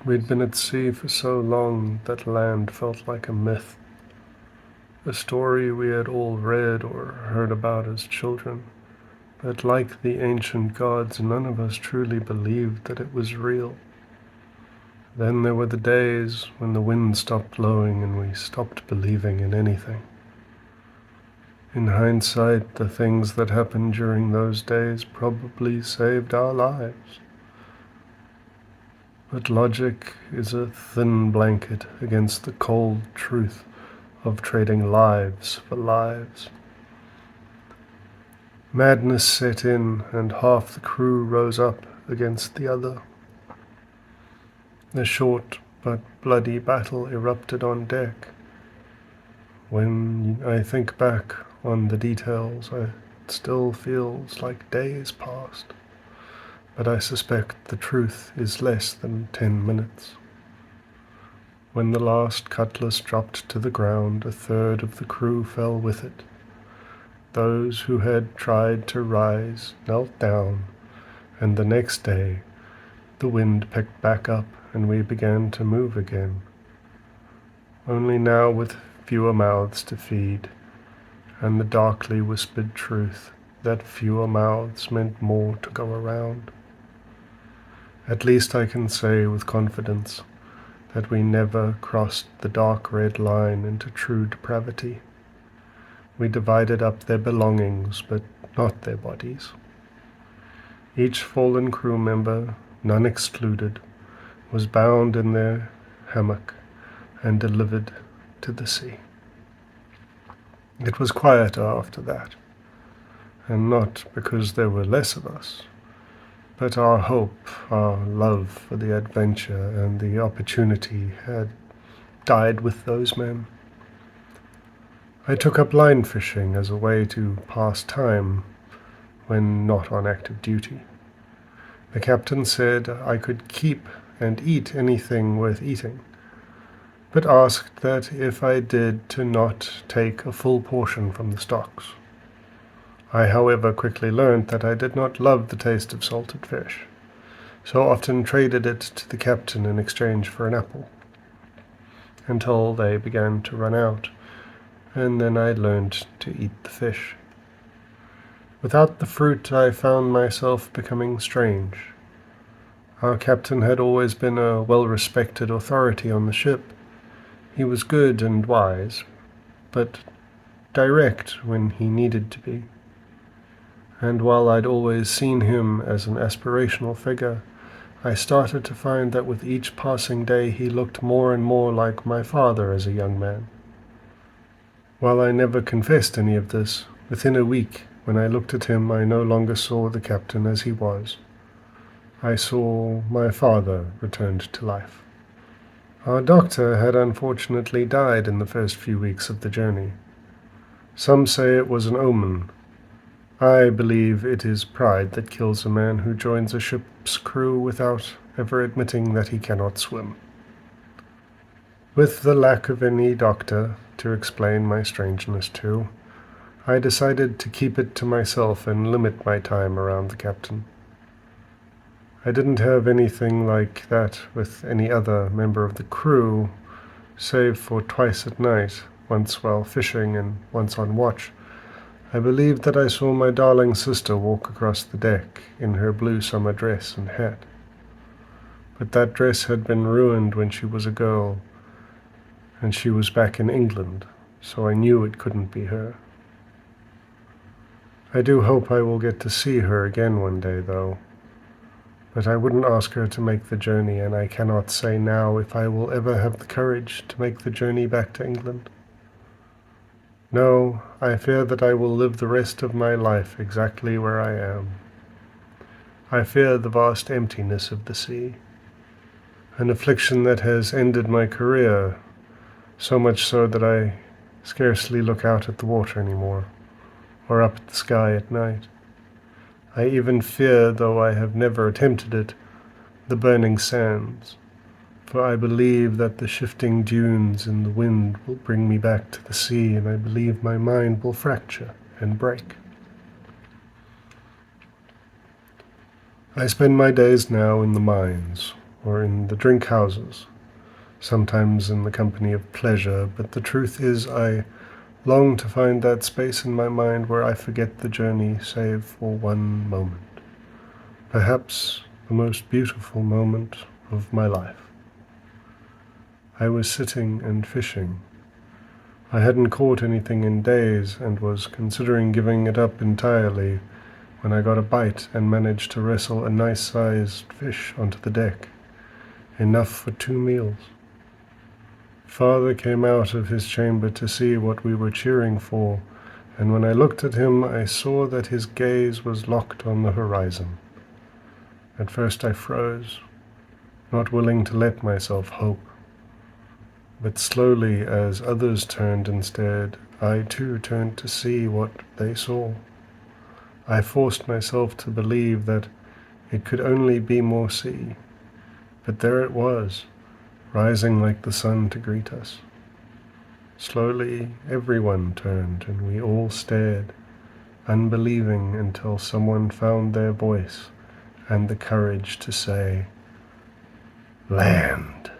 We'd been at sea for so long that land felt like a myth, a story we had all read or heard about as children, but like the ancient gods, none of us truly believed that it was real. Then there were the days when the wind stopped blowing and we stopped believing in anything. In hindsight, the things that happened during those days probably saved our lives. But logic is a thin blanket against the cold truth of trading lives for lives. Madness set in, and half the crew rose up against the other. A short but bloody battle erupted on deck. When I think back on the details, it still feels like days passed, but I suspect the truth is less than 10 minutes. When the last cutlass dropped to the ground, a third of the crew fell with it. Those who had tried to rise knelt down, and the next day the wind picked back up and we began to move again. Only now with fewer mouths to feed, and the darkly whispered truth that fewer mouths meant more to go around. At least I can say with confidence that we never crossed the dark red line into true depravity. We divided up their belongings, but not their bodies. Each fallen crew member, none excluded, was bound in their hammock and delivered to the sea. It was quieter after that, and not because there were less of us, but our hope, our love for the adventure and the opportunity had died with those men. I took up line fishing as a way to pass time when not on active duty. The captain said I could keep and eat anything worth eating, but asked that if I did to not take a full portion from the stocks. I, however, quickly learned that I did not love the taste of salted fish, so often traded it to the captain in exchange for an apple, until they began to run out, and then I learned to eat the fish. Without the fruit, I found myself becoming strange. Our captain had always been a well-respected authority on the ship. He was good and wise, but direct when he needed to be. And while I'd always seen him as an aspirational figure, I started to find that with each passing day he looked more and more like my father as a young man. While I never confessed any of this, within a week, when I looked at him, I no longer saw the captain as he was. I saw my father returned to life. Our doctor had unfortunately died in the first few weeks of the journey. Some say it was an omen. I believe it is pride that kills a man who joins a ship's crew without ever admitting that he cannot swim. With the lack of any doctor to explain my strangeness to, I decided to keep it to myself and limit my time around the captain. I didn't have anything like that with any other member of the crew, save for twice at night, once while fishing and once on watch. I believed that I saw my darling sister walk across the deck in her blue summer dress and hat. But that dress had been ruined when she was a girl, and she was back in England, so I knew it couldn't be her. I do hope I will get to see her again one day, though. But I wouldn't ask her to make the journey, and I cannot say now if I will ever have the courage to make the journey back to England. No, I fear that I will live the rest of my life exactly where I am. I fear the vast emptiness of the sea, an affliction that has ended my career, so much so that I scarcely look out at the water anymore, or up at the sky at night. I even fear, though I have never attempted it, the burning sands, for I believe that the shifting dunes and the wind will bring me back to the sea, and I believe my mind will fracture and break. I spend my days now in the mines, or in the drink houses, sometimes in the company of pleasure, but the truth is I long to find that space in my mind where I forget the journey save for one moment, perhaps the most beautiful moment of my life. I was sitting and fishing. I hadn't caught anything in days and was considering giving it up entirely when I got a bite and managed to wrestle a nice-sized fish onto the deck, enough for 2 meals. Father came out of his chamber to see what we were cheering for, and when I looked at him I saw that his gaze was locked on the horizon. At first I froze, not willing to let myself hope. But slowly, as others turned and stared, I too turned to see what they saw. I forced myself to believe that it could only be more sea, but there it was, rising like the sun to greet us. Slowly, everyone turned, and we all stared, unbelieving until someone found their voice and the courage to say, "Land."